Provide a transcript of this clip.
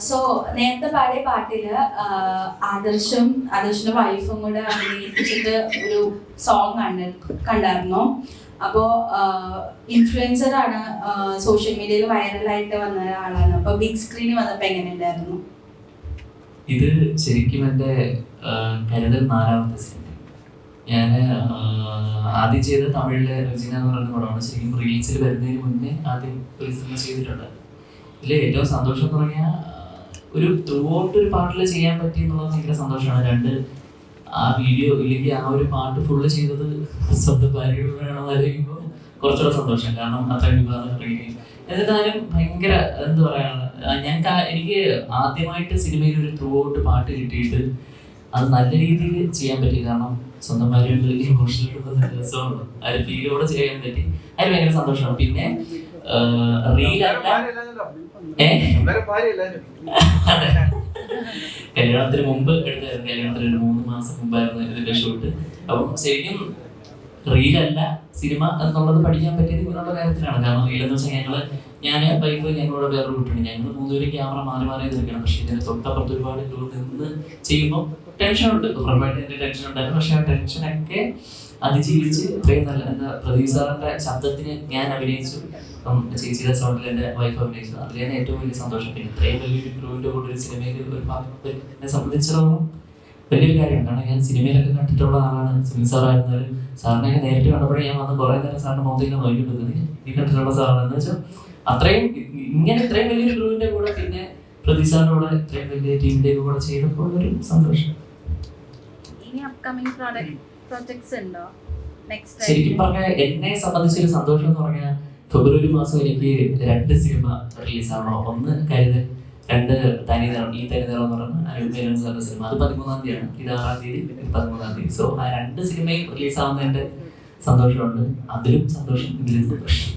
So നേരത്തെ പാടിയ പാട്ടില് ആദർശിന്റെ വൈഫും കൂടെ അഭിനയിപ്പിച്ചിട്ട് ഒരു സോങ് കണ്ടായിരുന്നു. അപ്പോ ഇൻഫ്ലുവൻസർ ആണ്, സോഷ്യൽ മീഡിയയിൽ വൈറലായിട്ട് വന്ന ആളാണ്. അപ്പൊ ബിഗ് സ്ക്രീനിൽ വന്നപ്പോ എങ്ങനെ ഉണ്ടായിരുന്നു? ഇത് ശരിക്കും എൻ്റെ കരുതൽ 4ാമത്തെ സിനിമ. ഞാൻ ആദ്യം ചെയ്ത തമിഴിലെ റെജിന എന്ന് പറയുന്ന പടമാണ്. ശരിക്കും റീൽസിൽ വരുന്നതിന് മുന്നേ ആദ്യം ഒരു സിനിമ ചെയ്തിട്ടുണ്ട്. ഇതിൽ ഏറ്റവും സന്തോഷം എന്ന് പറഞ്ഞാൽ ഒരു ത്രൂ ഔട്ട് ഒരു പാട്ടിൽ ചെയ്യാൻ പറ്റി എന്നുള്ളത് ഭയങ്കര സന്തോഷമാണ്. 2 ആ വീഡിയോ ഇല്ലെങ്കിൽ ആ ഒരു പാട്ട് ഫുള്ള് ചെയ്തത് സ്വന്തം ഭാര്യയോടാണെന്ന് ആലോചിക്കുമ്പോൾ കുറച്ചുകൂടെ സന്തോഷം. കാരണം അത്ര വിവാദം ഇറങ്ങി. എന്നിട്ടാലും ഭയങ്കര എന്താ പറയുക, എനിക്ക് ആദ്യമായിട്ട് സിനിമയിൽ ഒരു ത്രൂ ഔട്ട് പാട്ട് കിട്ടിയിട്ട് അത് നല്ല രീതിയിൽ ചെയ്യാൻ പറ്റി. കാരണം സ്വന്തം ഭാര്യയുടെ ഇമോഷണൽ രസമാണ്, ആ ഒരു ഫീലോടെ ചെയ്യാൻ പറ്റി. അതിന് ഭയങ്കര സന്തോഷമാണ്. പിന്നെ കല്യാണത്തിന് മുമ്പ് എടുത്തായിരുന്നു. കല്യാണത്തിന് ഒരു 3 മാസം മുമ്പായിരുന്നു ഇതിന്റെ ഷൂട്ട്. അപ്പം ശരിക്കും റീലല്ല സിനിമ എന്നുള്ളത് പഠിക്കാൻ പറ്റിയത് ഇങ്ങനെയുള്ള കാര്യത്തിലാണ്. കാരണം റീലെന്ന് വെച്ചാൽ ഞാൻ വൈഫ് ഞങ്ങളോട് വേറൊരു കുട്ടിയുണ്ട്. ഞങ്ങൾ 3 പേര് ക്യാമറ മാറി നിൽക്കണം. പക്ഷെ ഇതിന് തൊട്ടപ്പുറത്ത് ഒരുപാട് നിന്ന് ചെയ്യുമ്പോൾ ടെൻഷനുണ്ട്. ഉറപ്പായിട്ട് എൻ്റെ ടെൻഷൻ ഉണ്ടായിരുന്നു. പക്ഷെ ആ ടെൻഷനൊക്കെ അതിജീവിച്ച് ഇത്രയും നല്ല എന്താ പ്രദീപ് സാറിന്റെ ശബ്ദത്തിന് ഞാൻ അഭിനയിച്ചു. അപ്പം ചേച്ചിയുടെ സൗണ്ടിൽ എൻ്റെ വൈഫ് അഭിനയിച്ചു. അതിലാണ് ഏറ്റവും വലിയ സന്തോഷം. പിന്നെ ഇത്രയും വലിയൊരു ക്രൂവിൻ്റെ കൂടെ ഒരു സിനിമയിൽ ഒരു എന്നെ സംബന്ധിച്ചിടത്തോളം വലിയൊരു കാര്യമാണ്. കാരണം ഞാൻ സിനിമയിലൊക്കെ കണ്ടിട്ടുള്ള ആളാണ്. സുനിൽ സാറായിരുന്നാലും സാറിനെയൊക്കെ നേരിട്ട് കണ്ടപ്പോഴേ ഞാൻ വന്ന് കുറേ നേരം സാറിന്റെ മുഖത്തേക്ക് നോക്കിക്കൊടുക്കുന്നത് ഈ കണ്ടിട്ടുള്ള സാറാണെന്ന് വെച്ചാൽ അത്രയും ഇത്രയും വലിയൊരു ക്രൂവിൻ്റെ കൂടെ പിന്നെ പ്രദീപ് സാറിന്റെ കൂടെ ഇത്രയും വലിയ ടീമിന്റെ കൂടെ ചെയ്തപ്പോൾ ഒരു സന്തോഷം. ശരിക്കും പറഞ്ഞാൽ എന്നെ സംബന്ധിച്ചൊരു സന്തോഷം എന്ന് പറഞ്ഞാൽ ഫെബ്രുവരി മാസം എനിക്ക് 2 സിനിമ റിലീസാണോ. ഒന്ന് കരുതൽ, 2 തനിനിറം. ഈ തനിനിറം എന്ന് പറഞ്ഞാൽ അരുൺ സാറിന്റെ സിനിമ. അത് 13-ാം തീയതിയാണ്. ഇത് 6-ാം തീയതി, 13-ാം തീയതി. സോ ആ 2 സിനിമയും റിലീസാവുന്നതിന്റെ സന്തോഷമുണ്ട്. അതിലും സന്തോഷം, ഇതിലും സന്തോഷം.